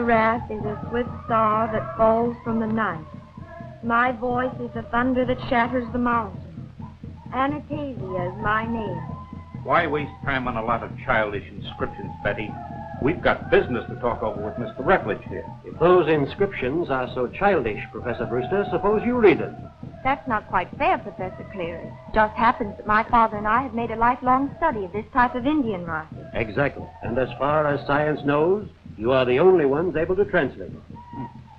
wrath is a swift star that falls from the night. My voice is the thunder that shatters the mountains. Anastasia is my name. Why waste time on a lot of childish inscriptions, Betty? We've got business to talk over with Mr. Rutledge here. If those inscriptions are so childish, Professor Brewster, suppose you read them. That's not quite fair, Professor Cleary. It just happens that my father and I have made a lifelong study of this type of Indian writing. Exactly. And as far as science knows, you are the only ones able to translate it.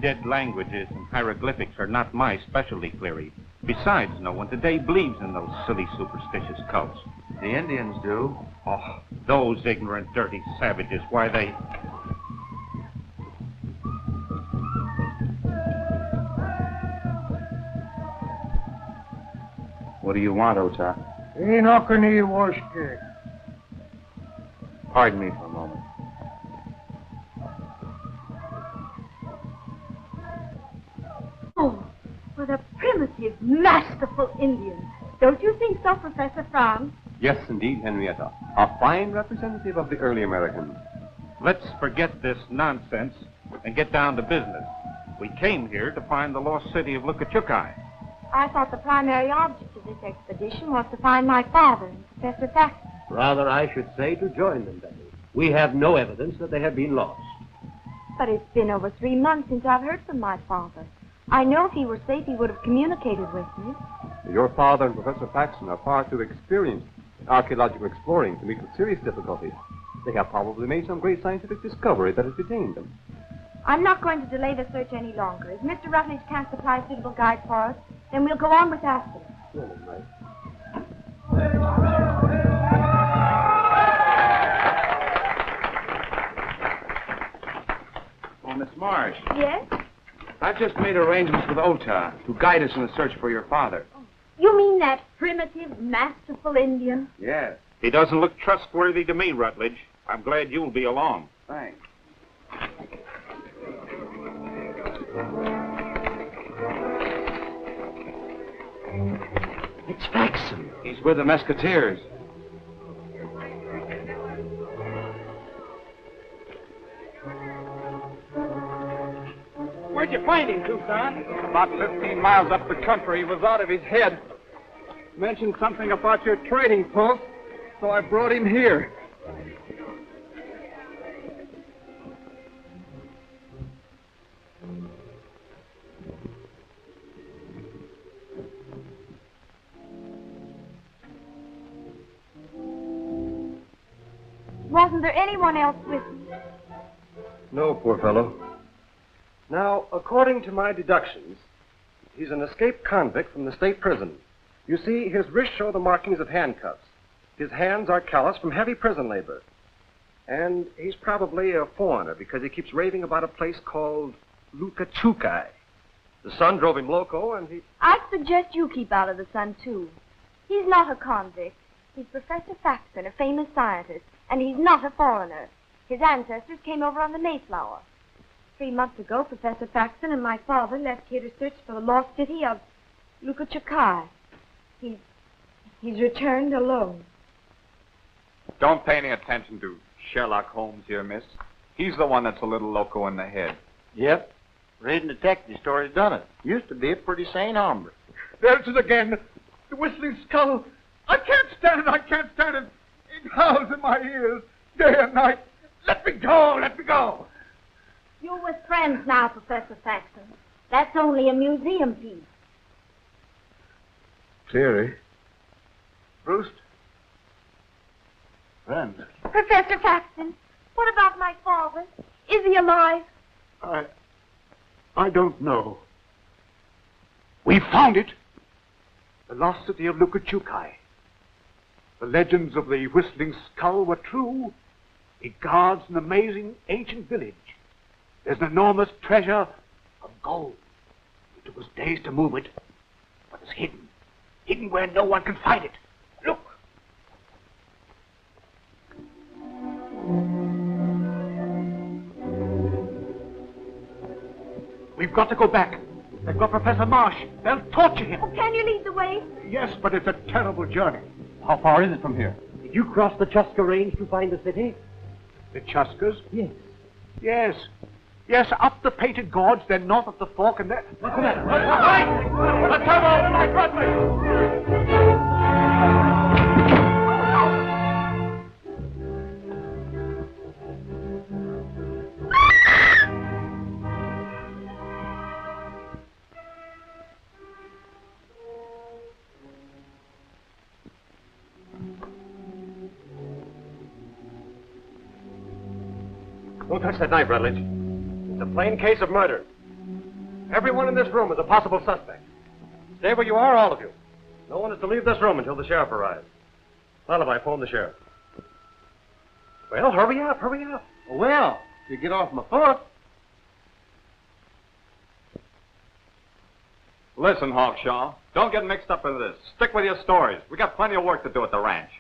Dead languages and hieroglyphics are not my specialty, Cleary. Besides, no one today believes in those silly superstitious cults. The Indians do. Oh, those ignorant, dirty savages. Why, they... What do you want, Ota? Pardon me for a moment. Oh, what a primitive, masterful Indian. Don't you think so, Professor Franz? Yes, indeed, Henrietta. A fine representative of the early Americans. Let's forget this nonsense and get down to business. We came here to find the lost city of Lukachukai. I thought the primary object of this expedition was to find my father and Professor Thaxton. Rather, I should say to join them, Betty. We have no evidence that they have been lost. But it's been over 3 months since I've heard from my father. I know if he were safe, he would have communicated with me. Your father and Professor Paxton are far too experienced in archaeological exploring to meet with serious difficulties. They have probably made some great scientific discovery that has detained them. I'm not going to delay the search any longer. If Mr. Rutledge can't supply a suitable guide for us, then we'll go on with asking. Oh, Miss Marsh. Yes? I've just made arrangements with Ota to guide us in the search for your father. You mean that primitive, masterful Indian? Yes. He doesn't look trustworthy to me, Rutledge. I'm glad you'll be along. Thanks. It's Faxon. He's with the Mesquiteers. Where'd you find him, Tucson? About 15 miles up the country. He was out of his head. Mentioned something about your trading post, so I brought him here. Wasn't there anyone else with you? No, poor fellow. Now, according to my deductions, he's an escaped convict from the state prison. You see, his wrists show the markings of handcuffs. His hands are calloused from heavy prison labor. And he's probably a foreigner because he keeps raving about a place called Lukachukai. The sun drove him loco, and he... I suggest you keep out of the sun, too. He's not a convict. He's Professor Faxon, a famous scientist, and he's not a foreigner. His ancestors came over on the Mayflower. 3 months ago, Professor Faxon and my father left here to search for the lost city of Lukachukai. He's returned alone. Don't pay any attention to Sherlock Holmes here, miss. He's the one that's a little loco in the head. Yep. Reading detective stories done it. Used to be a pretty sane hombre. There's it again. The whistling skull. I can't stand it. I can't stand it. It howls in my ears day and night. Let me go. Let me go. You're with friends now, Professor Faxon. That's only a museum piece. Cleary. Brewster. Friend. Professor Faxon, what about my father? Is he alive? I don't know. We found it. The lost city of Lukachukai. The legends of the Whistling Skull were true. It guards an amazing ancient village. There's an enormous treasure of gold. It took us days to move it, but it's hidden. Hidden where no one can find it. Look. We've got to go back. They've got Professor Marsh. They'll torture him. Oh, can you lead the way? Yes, but it's a terrible journey. How far is it from here? Did you cross the Chuska Range to find the city? The Chuskas? Yes. Yes. Yes, up the painted gorge, then north of the fork, and then... Let's have all the night, Bradley! Don't touch that knife, Rutledge. It's a plain case of murder. Everyone in this room is a possible suspect. Stay where you are, all of you. No one is to leave this room until the sheriff arrives. Lullaby, phone the sheriff. Well, hurry up, hurry up. Well, if you get off my foot. Listen, Hawkshaw, don't get mixed up in this. Stick with your stories. We got plenty of work to do at the ranch.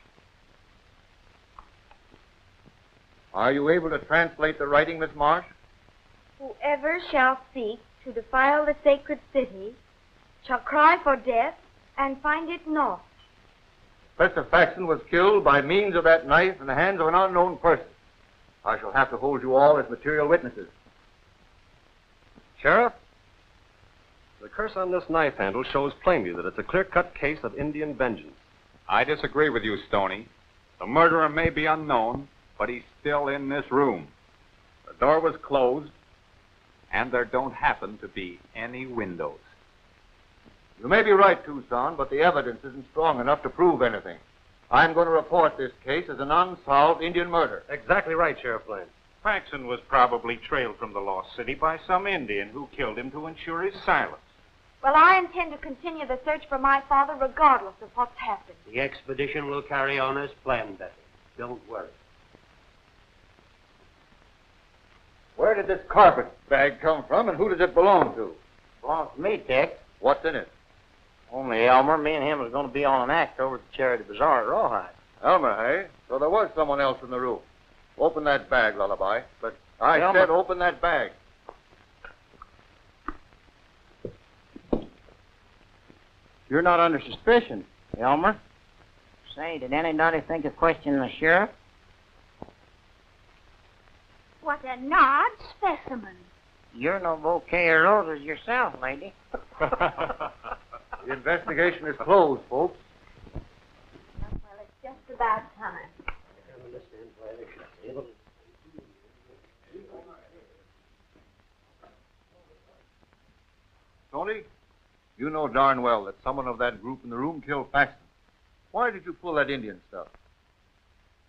Are you able to translate the writing, Miss Marsh? Whoever shall seek to defile the sacred city shall cry for death and find it not. Professor Faxon was killed by means of that knife in the hands of an unknown person. I shall have to hold you all as material witnesses. Sheriff, the curse on this knife handle shows plainly that it's a clear-cut case of Indian vengeance. I disagree with you, Stoney. The murderer may be unknown, but he's still in this room. The door was closed, and there don't happen to be any windows. You may be right, Tucson, but the evidence isn't strong enough to prove anything. I'm going to report this case as an unsolved Indian murder. Exactly right, Sheriff Blaine. Faxon was probably trailed from the lost city by some Indian who killed him to ensure his silence. Well, I intend to continue the search for my father regardless of what's happened. The expedition will carry on as planned, Betty. Don't worry. Where did this carpet bag come from, and who does it belong to? Belongs to me, Tex. What's in it? Only Elmer. Me and him was going to be on an act over at the Charity Bazaar at Rawhide. Elmer, hey? So there was someone else in the room. Open that bag, Lullaby. But I Elmer. said open that bag. You're not under suspicion, Elmer. Say, did anybody think of questioning the sheriff? What an odd specimen. You're no bouquet of roses yourself, lady. The investigation is closed, folks. Well, it's just about time. Tony, you know darn well that someone of that group in the room killed Faxon. Why did you pull that Indian stuff?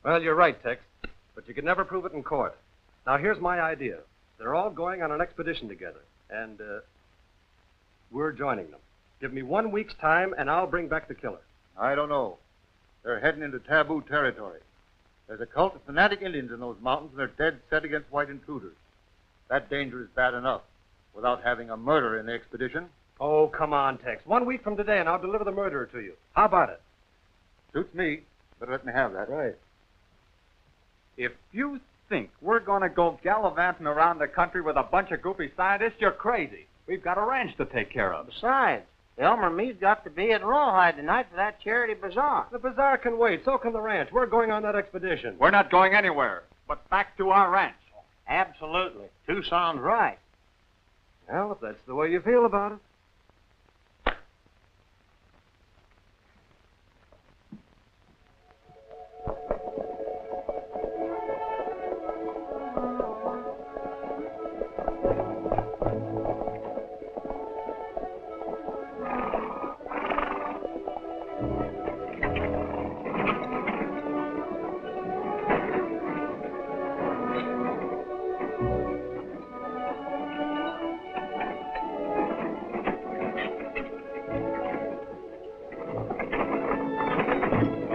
Well, you're right, Tex, but you can never prove it in court. Now, here's my idea. They're all going on an expedition together, and we're joining them. Give me 1 week's time, and I'll bring back the killer. I don't know. They're heading into taboo territory. There's a cult of fanatic Indians in those mountains, and they're dead set against white intruders. That danger is bad enough, without having a murderer in the expedition. Oh, come on, Tex. 1 week from today, and I'll deliver the murderer to you. How about it? Suits me. Better let me have that. Right. If you think we're going to go gallivanting around the country with a bunch of goofy scientists, you're crazy. We've got a ranch to take care of. Besides, Elmer and me's got to be at Rawhide tonight for that Charity Bazaar. The bazaar can wait. So can the ranch. We're going on that expedition. We're not going anywhere, but back to our ranch. Absolutely. Tucson's right. Well, if that's the way you feel about it.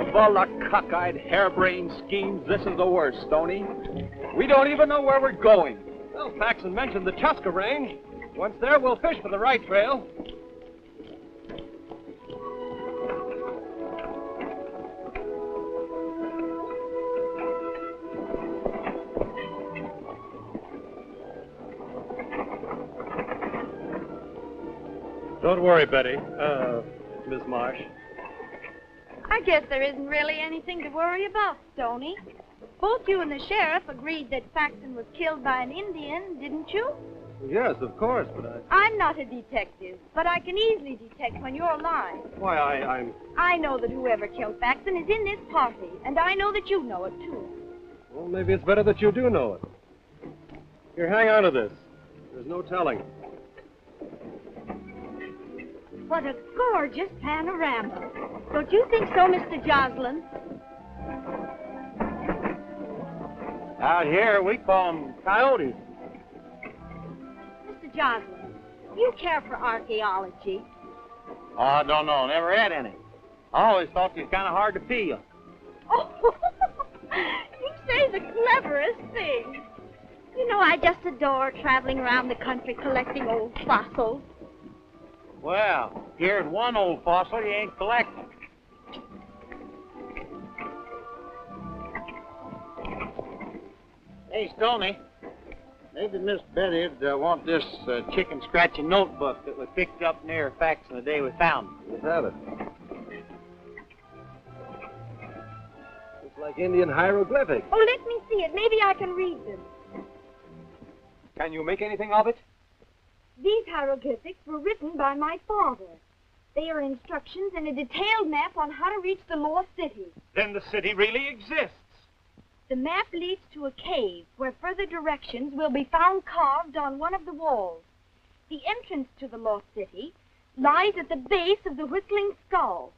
Of all the cockeyed, harebrained schemes, this is the worst, Stoney. We don't even know where we're going. Well, Faxon mentioned the Chuska Range. Once there, we'll fish for the right trail. Don't worry, Betty. Miss Marsh. I guess there isn't really anything to worry about, Stoney. Both you and the sheriff agreed that Faxon was killed by an Indian, didn't you? Yes, of course, but I'm not a detective, but I can easily detect when you're lying. Why, I'm... I know that whoever killed Faxon is in this party, and I know that you know it, too. Well, maybe it's better that you do know it. Here, hang on to this. There's no telling. What a gorgeous panorama. Don't you think so, Mr. Joslin? Out here, we call them coyotes. Mr. Joslin, you care for archaeology? Oh, I don't know. Never had any. I always thought they was kind of hard to feel. Oh, you say the cleverest thing. You know, I just adore traveling around the country collecting old fossils. Well, here's one old fossil you ain't collecting. Hey, Stoney, maybe Miss Betty'd want this chicken scratching notebook that we picked up near Faxon the day we found it. Let's have it. It's like Indian hieroglyphics. Oh, let me see it. Maybe I can read them. Can you make anything of it? These hieroglyphics were written by my father. They are instructions and a detailed map on how to reach the lost city. Then the city really exists. The map leads to a cave where further directions will be found carved on one of the walls. The entrance to the lost city lies at the base of the Whistling Skull.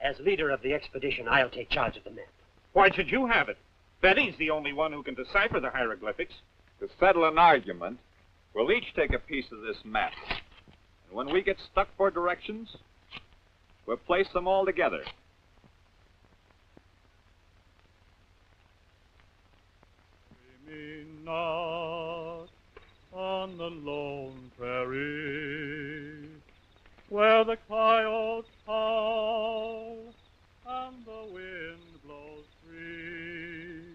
As leader of the expedition, I'll take charge of the map. Why should you have it? Betty's the only one who can decipher the hieroglyphics. To settle an argument, we'll each take a piece of this map. And when we get stuck for directions, we'll place them all together. Not on the lone prairie, where the coyotes howl and the wind blows free,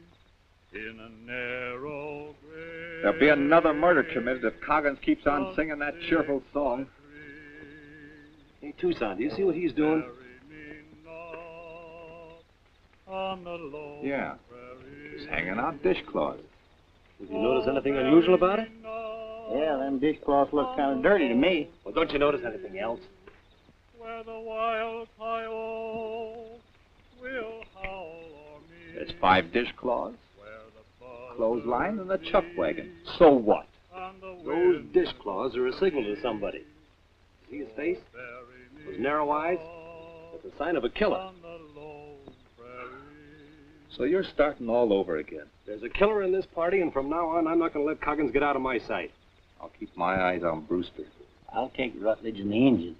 in a narrow grave. There'll be another murder committed if Coggins keeps on singing that cheerful song. Hey, Tucson, do you see what he's doing? Yeah, he's hanging out dishcloths. Did you notice anything unusual about it? Yeah, them dishcloths look kind of dirty to me. Well, don't you notice anything else? Where the wild coyote will howl o'er me. There's 5 dishcloths, clothesline, and a chuck wagon. So what? Those dishcloths are a signal to somebody. See his face? Those narrow eyes? That's a sign of a killer. So you're starting all over again. There's a killer in this party, and from now on, I'm not going to let Coggins get out of my sight. I'll keep my eyes on Brewster. I'll take Rutledge and the engine.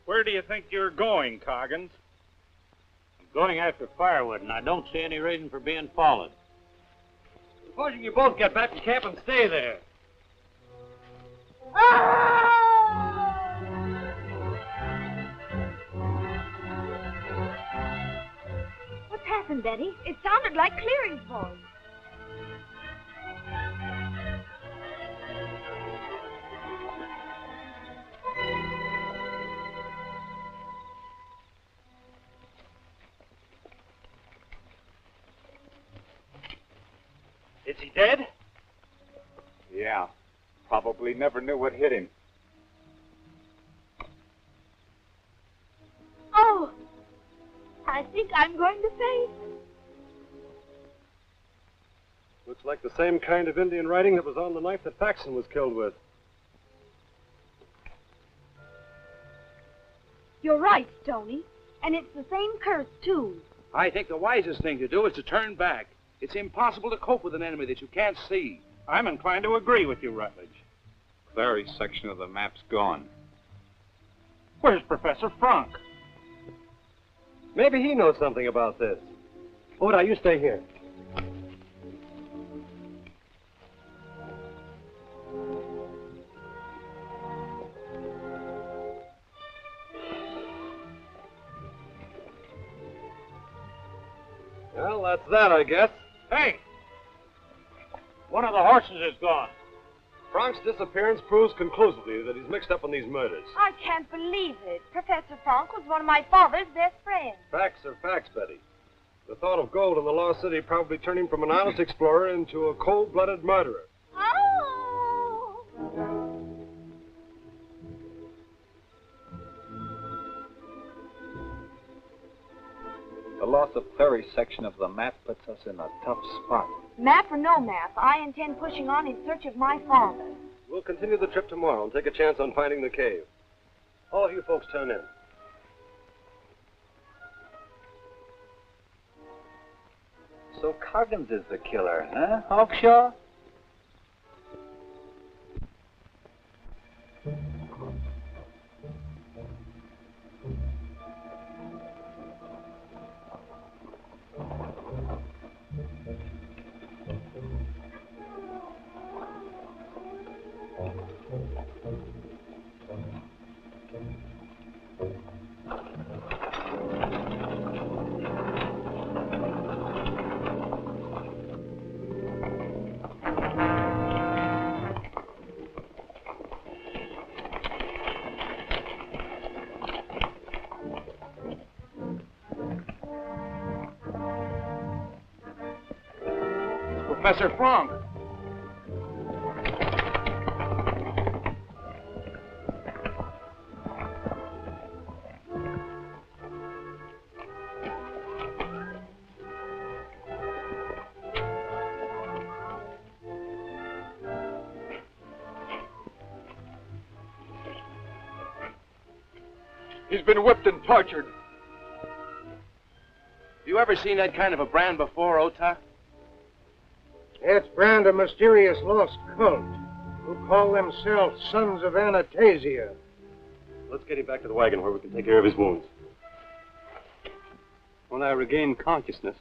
Where do you think you're going, Coggins? I'm going after firewood, and I don't see any reason for being followed. Supposing you both get back to camp and stay there. What's happening? happened, Betty? It sounded like Clearing's voice. Is he dead? Yeah. Probably never knew what hit him. Oh, I think I'm going to faint. Looks like the same kind of Indian writing that was on the knife that Paxton was killed with. You're right, Stoney. And it's the same curse, too. I think the wisest thing to do is to turn back. It's impossible to cope with an enemy that you can't see. I'm inclined to agree with you, Rutledge. Clary's section of the map's gone. Where's Professor Frank? Maybe he knows something about this. Oda, you stay here. Well, that's that, I guess. Hey! One of the horses is gone. Frank's disappearance proves conclusively that he's mixed up in these murders. I can't believe it. Professor Frank was one of my father's best friends. Facts are facts, Betty. The thought of gold in the lost city probably turned him from an honest explorer into a cold-blooded murderer. Oh! The loss of Clary's section of the map puts us in a tough spot. Map or no map, I intend pushing on in search of my father. We'll continue the trip tomorrow and take a chance on finding the cave. All of you folks turn in. So Coggins is the killer, huh, Hawkshaw? Professor Frank. He's been whipped and tortured. You ever seen that kind of a brand before, Ota? It's brand a mysterious lost cult who call themselves Sons of Anastasia. Let's get him back to the wagon where we can take care of his wounds. When I regained consciousness,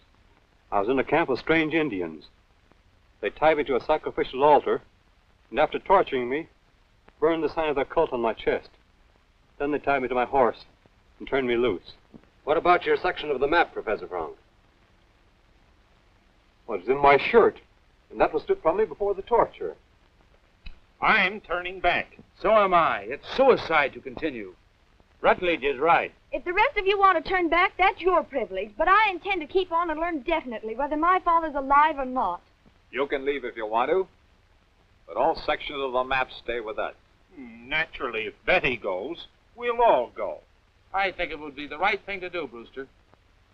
I was in a camp of strange Indians. They tied me to a sacrificial altar, and after torturing me, burned the sign of their cult on my chest. Then they tied me to my horse and turned me loose. What about your section of the map, Professor Frank? Well, it's in my shirt, and that was stripped from me before the torture. I'm turning back. So am I. It's suicide to continue. Rutledge is right. If the rest of you want to turn back, that's your privilege. But I intend to keep on and learn definitely whether my father's alive or not. You can leave if you want to, but all sections of the map stay with us. Naturally, if Betty goes, we'll all go. I think it would be the right thing to do, Brewster.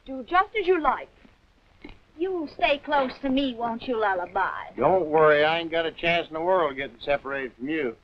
Do just as you like. You'll stay close to me, won't you, Lullaby? Don't worry, I ain't got a chance in the world getting separated from you.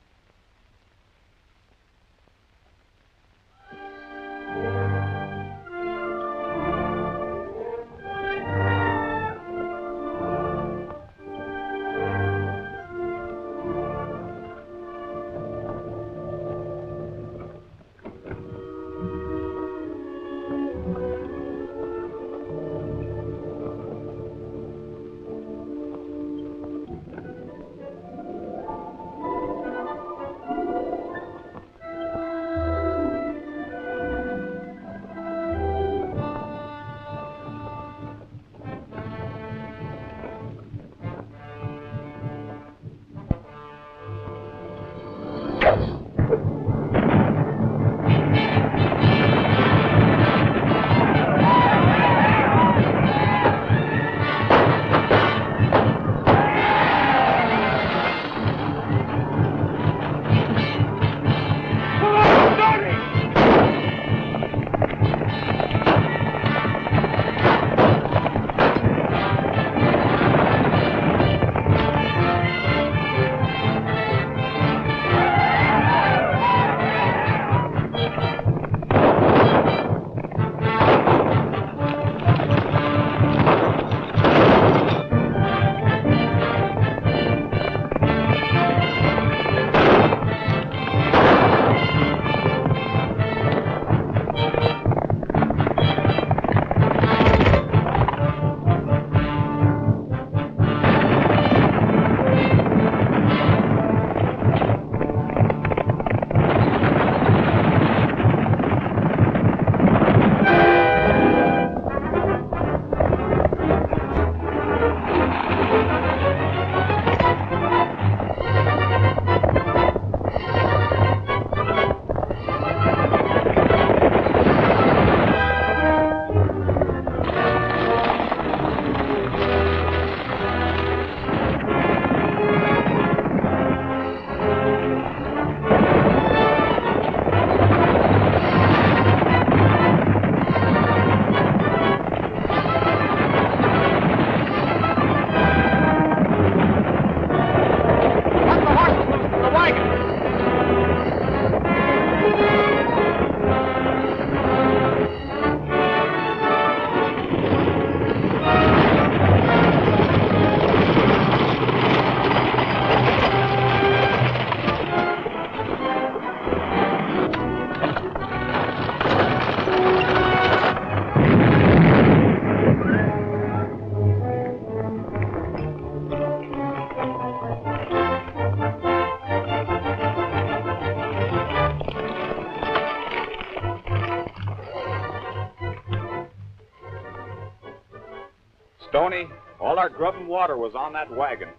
Stoney, all our grub and water was on that wagon.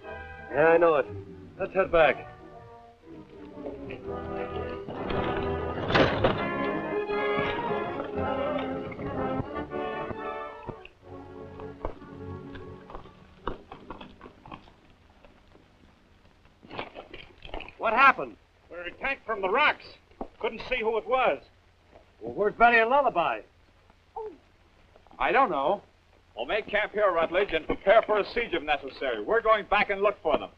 Yeah, I know it. Let's head back. What happened? We were attacked from the rocks. Couldn't see who it was. Well, where's Betty and Lullaby? I don't know. We'll make camp here, Rutledge, and prepare for a siege if necessary. We're going back and look for them.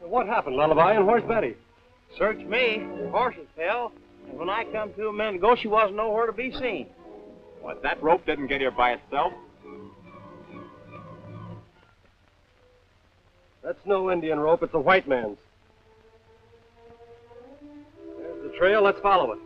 What happened, Lullaby, and where's Betty? Searched me. The horses fell, and when I come to a minute ago, she wasn't nowhere to be seen. What, that rope didn't get here by itself? That's no Indian rope, it's a white man's. There's the trail, let's follow it.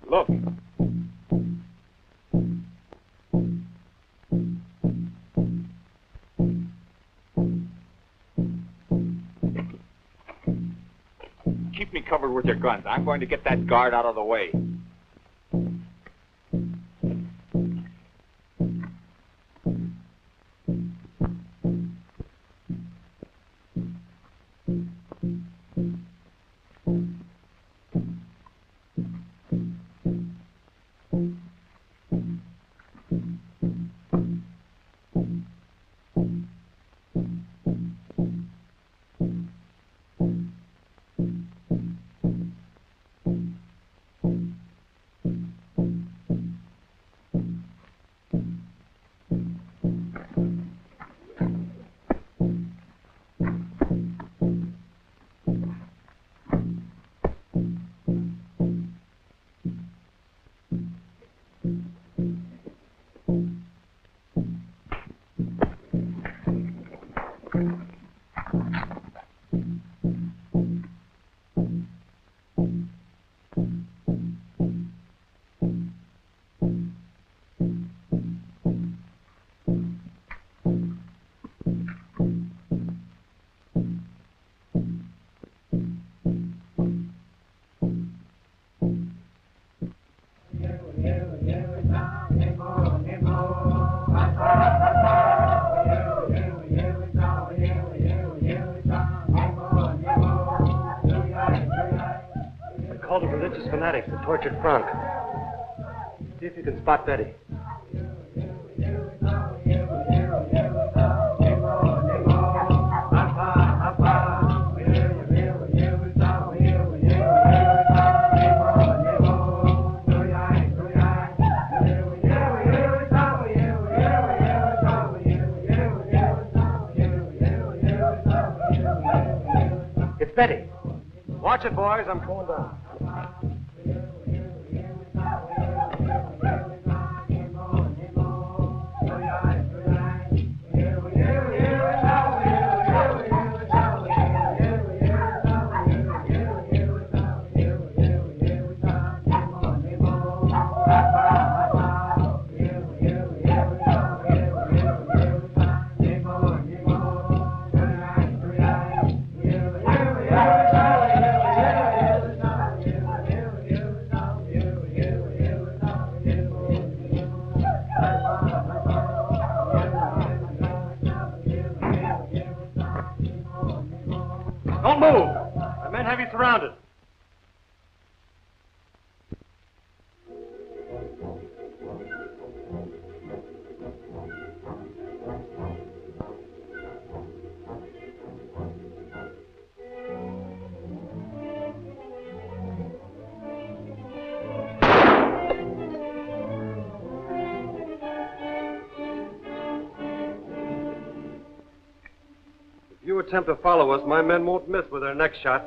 Look. Keep me covered with your guns. I'm going to get that guard out of the way. Called a religious fanatic, the tortured Frank. See if you can spot Betty. It's Betty. Watch it, boys. I'm going down. attempt to follow us, my men won't miss with their next shots.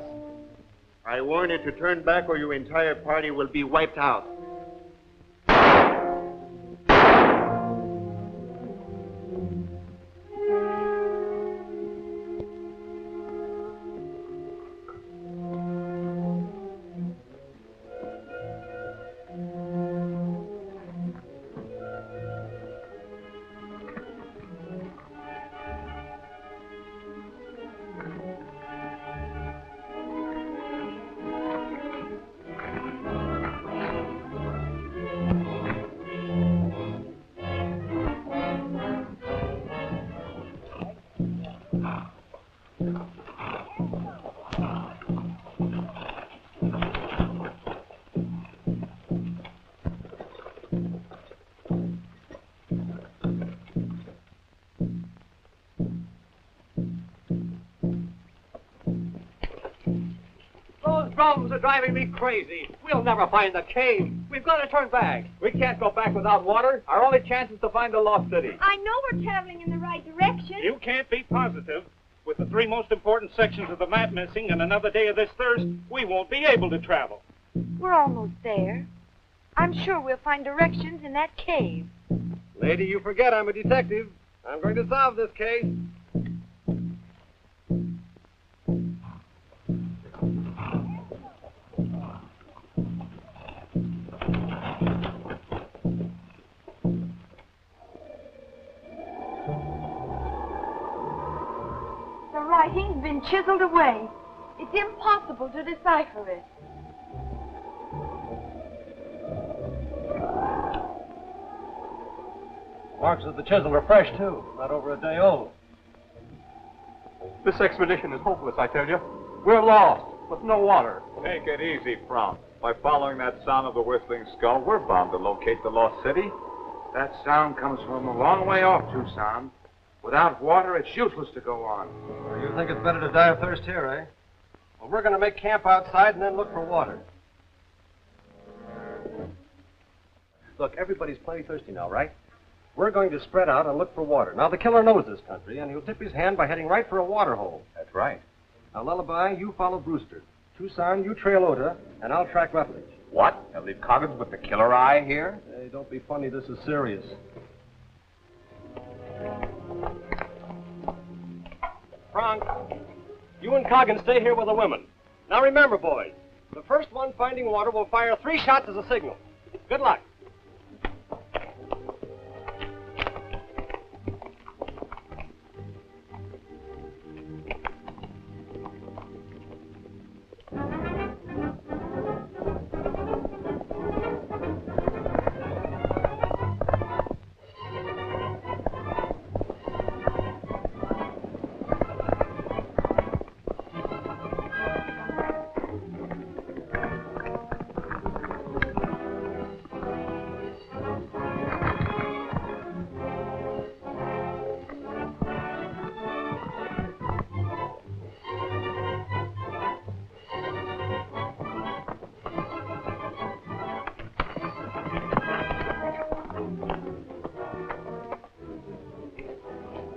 I warn you to turn back or your entire party will be wiped out. Drums are driving me crazy. We'll never find the cave. We've got to turn back. We can't go back without water. Our only chance is to find the lost city. I know we're traveling in the right direction. You can't be positive. With the three most important sections of the map missing and another day of this thirst, we won't be able to travel. We're almost there. I'm sure we'll find directions in that cave. Lady, you forget I'm a detective. I'm going to solve this case. The writing's been chiseled away. It's impossible to decipher it. Marks of the chisel are fresh, too. Not over a day old. This expedition is hopeless, I tell you. We're lost, with no water. Take it easy, Frank. By following that sound of the whistling skull, we're bound to locate the lost city. That sound comes from a long way off, Tucson. Without water, it's useless to go on. Well, you think it's better to die of thirst here, eh? Well, we're going to make camp outside and then look for water. Look, everybody's plenty thirsty now, right? We're going to spread out and look for water. Now, the killer knows this country, and he'll tip his hand by heading right for a water hole. That's right. Now, Lullaby, you follow Brewster. Tucson, you trail Ota, and I'll track Rutledge. What? They'll leave Coggins with the killer eye here? Hey, don't be funny. This is serious. Frank, you and Coggins stay here with the women. Now, remember, boys, the first one finding water will fire 3 shots as a signal. Good luck.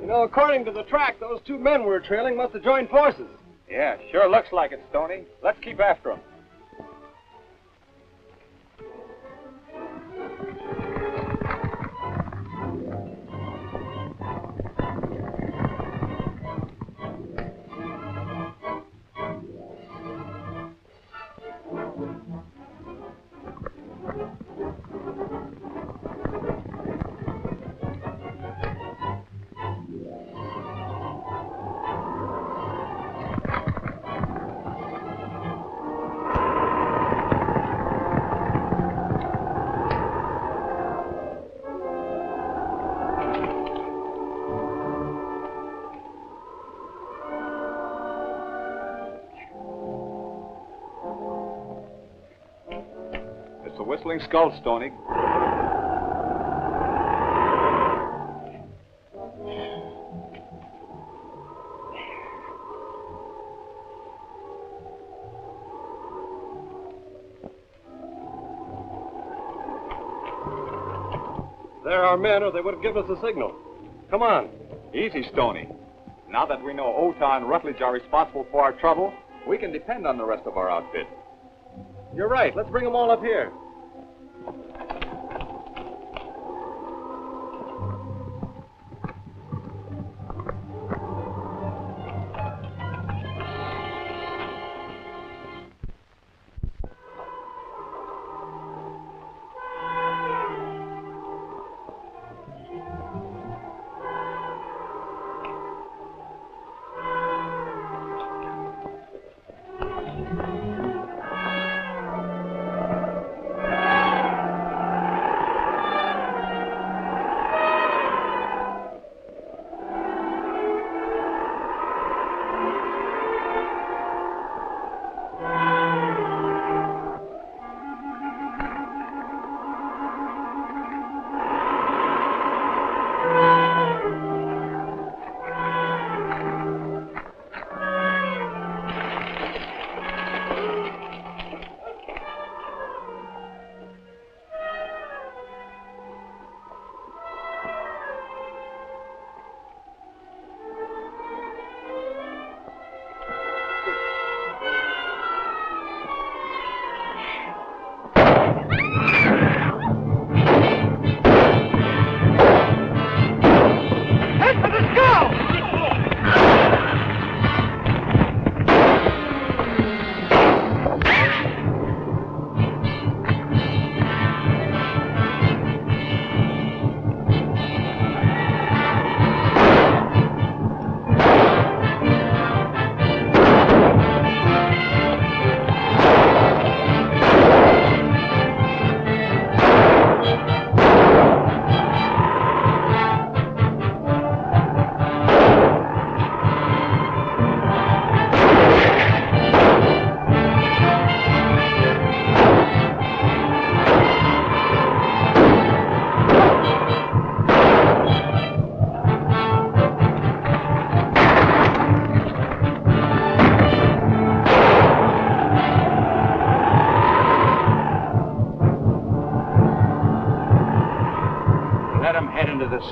You know, according to the track, those 2 men we're trailing must have joined forces. Yeah, sure looks like it, Stoney. Let's keep after them. It's the Whistling Skull, Stoney. They're our men, or they would have given us a signal. Come on. Easy, Stoney. Now that we know Ota and Rutledge are responsible for our trouble, we can depend on the rest of our outfit. You're right. Let's bring them all up here.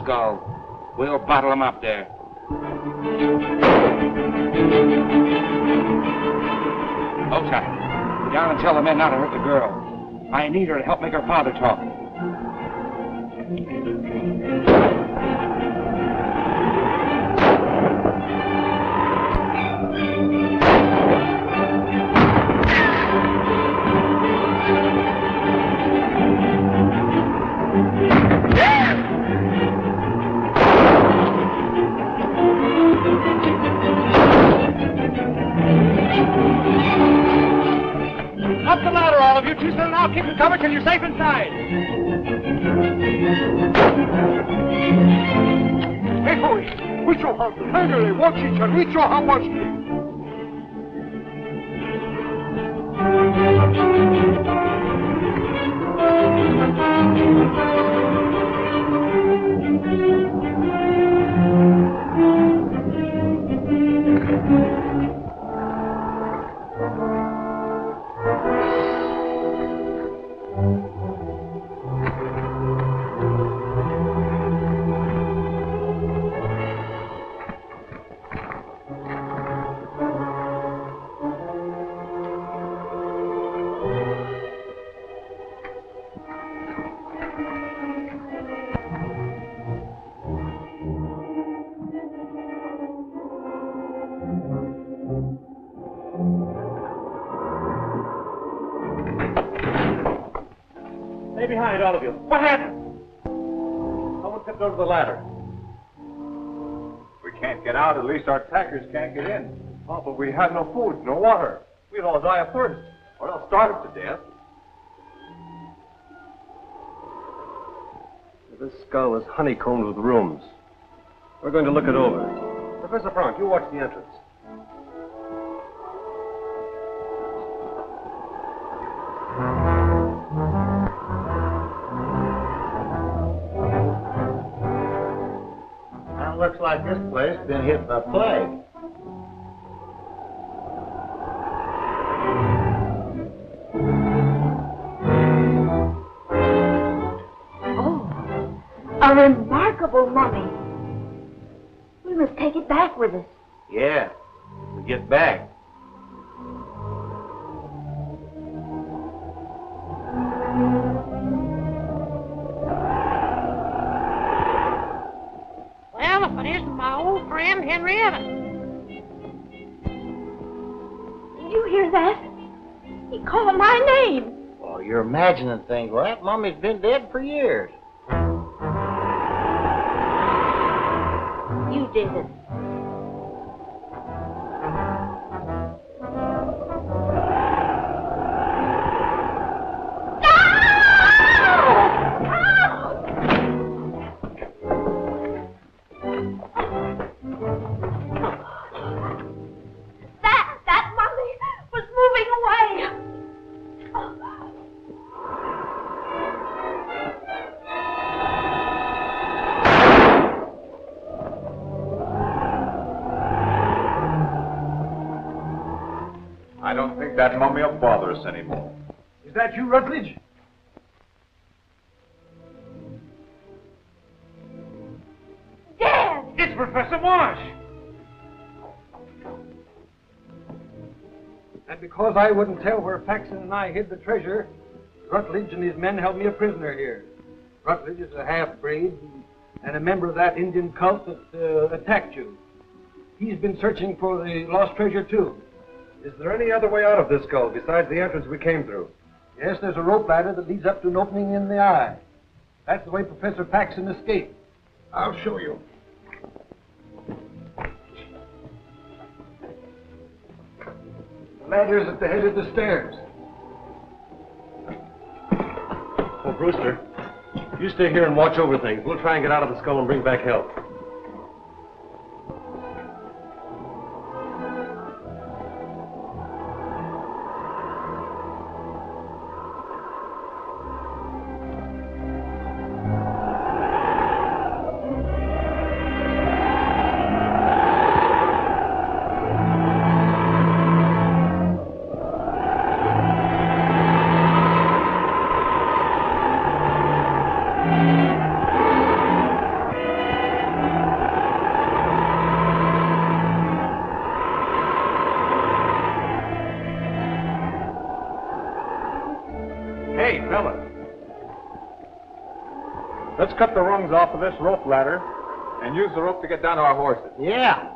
Skull. We'll bottle him up there. Ota, go down and tell the men not to hurt the girl. I need her to help make her father talk. Up the ladder, all of you. Two still now. Keep it covered till you're safe inside. Hey, hoy. With your help, handle watch each other. With your help, watch me. Stay behind, all of you. What happened? Someone tipped over the ladder. We can't get out, at least our attackers can't get in. Oh, but we have no food, no water. We'll all die of thirst, or else starve to death. This skull is honeycombed with rooms. We're going to look it over. Professor Frank, you watch the entrance. Now, looks like this place has been hit by plague. A remarkable mummy. We must take it back with us. Yeah, we get back. Well, if it isn't my old friend Henrietta. Did you hear that? He called my name. Oh, you're imagining things. Well, that mummy's been dead for years. You did it. That mummy was moving away. I don't think that mummy will bother us anymore. Is that you, Rutledge? Dad! It's Professor Marsh! And because I wouldn't tell where Paxton and I hid the treasure, Rutledge and his men held me a prisoner here. Rutledge is a half-breed and a member of that Indian cult that attacked you. He's been searching for the lost treasure, too. Is there any other way out of this gulch besides the entrance we came through? Yes, there's a rope ladder that leads up to an opening in the eye. That's the way Professor Paxton escaped. I'll show you. The ladder's at the head of the stairs. Oh, Brewster, you stay here and watch over things. We'll try and get out of the skull and bring back help. Hey, fella. Let's cut the rungs off of this rope ladder and use the rope to get down to our horses. Yeah.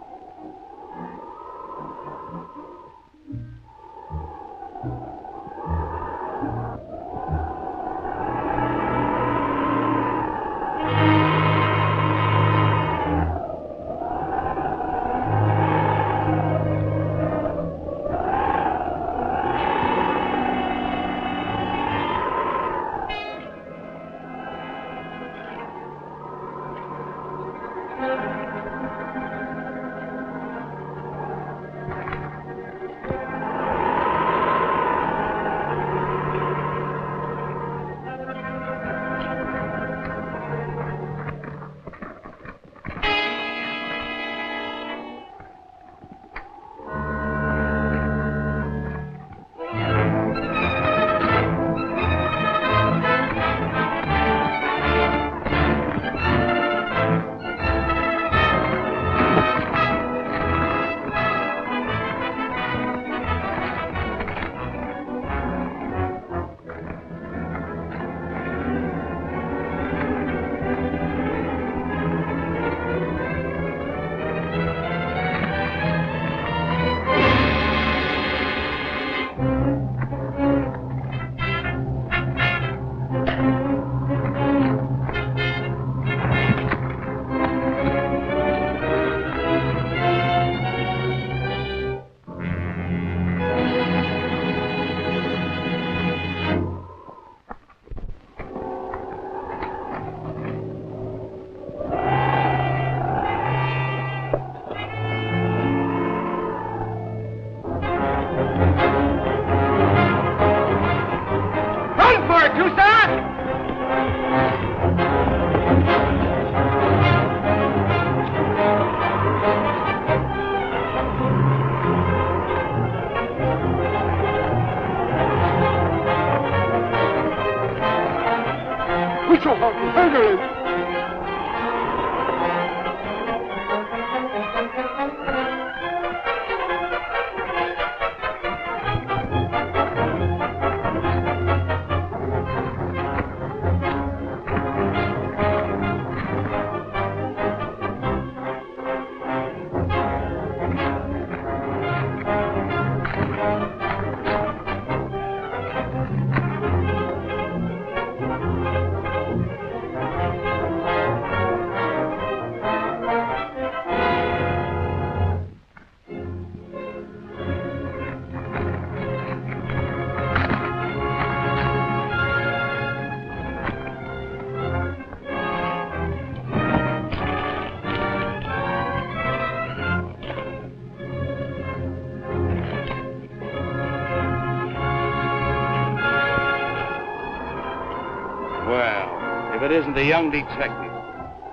if it isn't the young detective.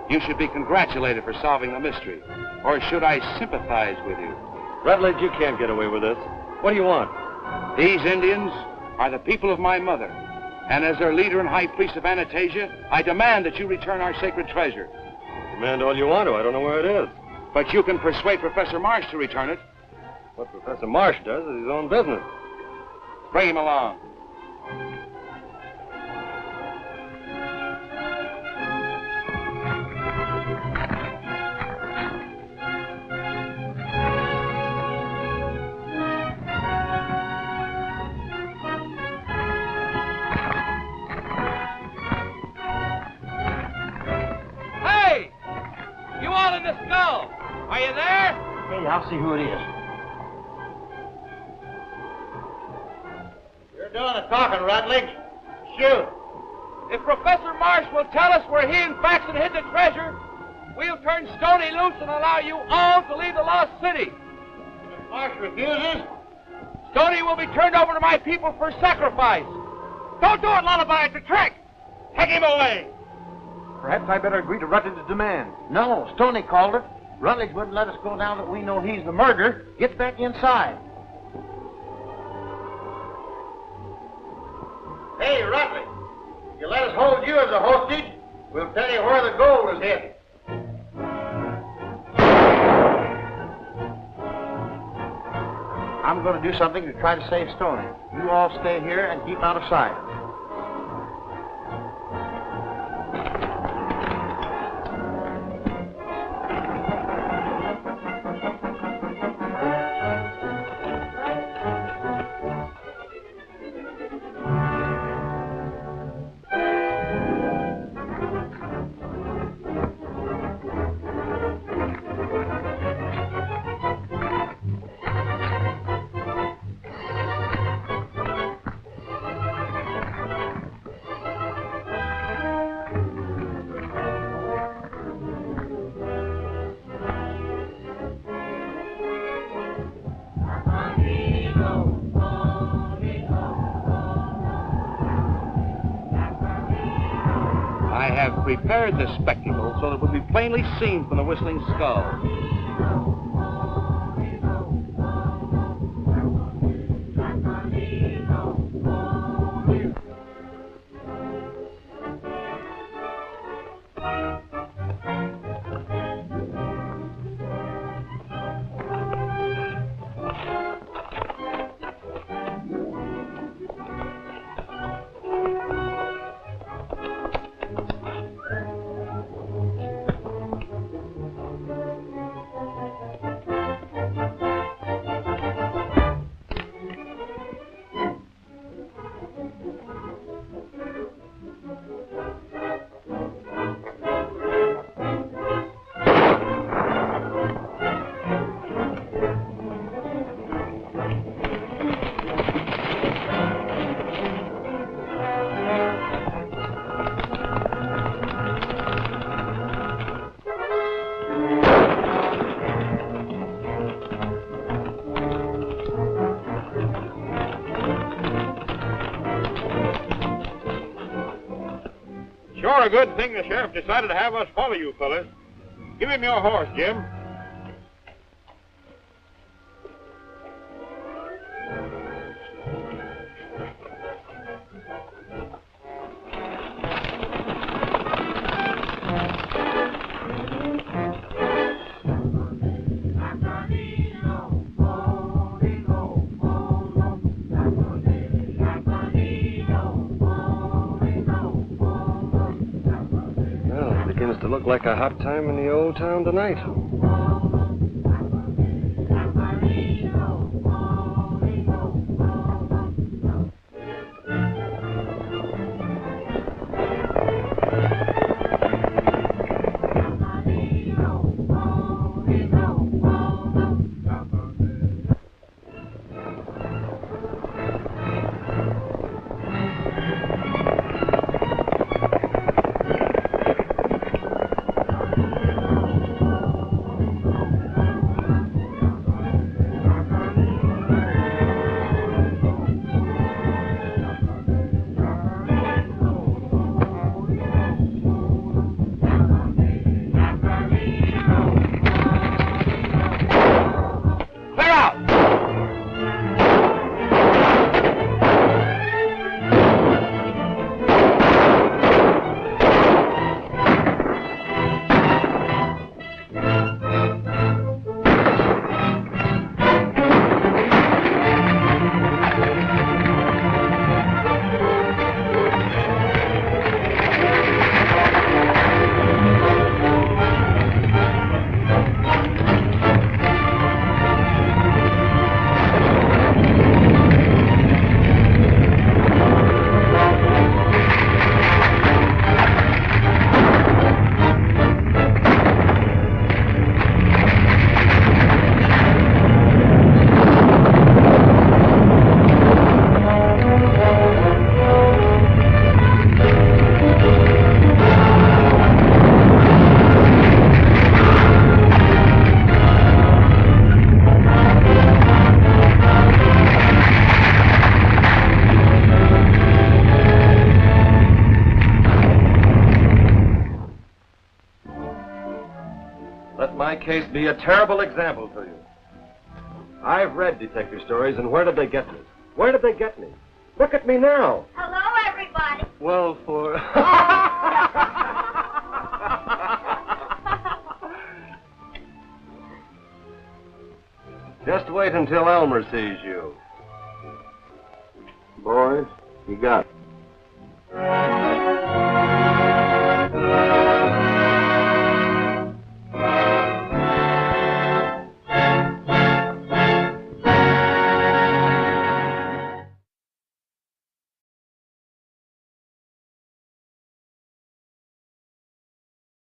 You should be congratulated for solving the mystery. Or should I sympathize with you? Rutledge, you can't get away with this. What do you want? These Indians are the people of my mother. And as their leader and high priest of Anastasia, I demand that you return our sacred treasure. Demand all you want to. I don't know where it is. But you can persuade Professor Marsh to return it. What Professor Marsh does is his own business. Bring him along. Hey! You all in the skull. Are you there? Hey, I'll see who it is. You're doing the talking, Rutledge. Shoot. If Professor Marsh will tell us where he and Faxon hid the treasure, we'll turn Stoney loose and allow you all to leave the lost city. If Marsh refuses, Stoney will be turned over to my people for sacrifice. Don't do it, Lullaby. It's a trick. Take him away. Perhaps I better agree to Rutledge's demand. no, Stoney called it. Rutledge wouldn't let us go now that we know he's the murderer. Get back inside. Hey, Rutledge, if you let us hold you as a hostage, we'll tell you where the gold is hidden. I'm going to do something to try to save Stoney. You all stay here and keep out of sight. I have prepared the spectacle so that it will be plainly seen from the Whistling Skull. Sure a good thing the sheriff decided to have us follow you fellas. Give him your horse, Jim. Begins to look like a hot time in the old town tonight. let my case be a terrible example to you. I've read detective stories, and where did they get me? Where did they get me? Look at me now. Hello, everybody. Well, for... Just wait until Elmer sees you. Boys, you got it.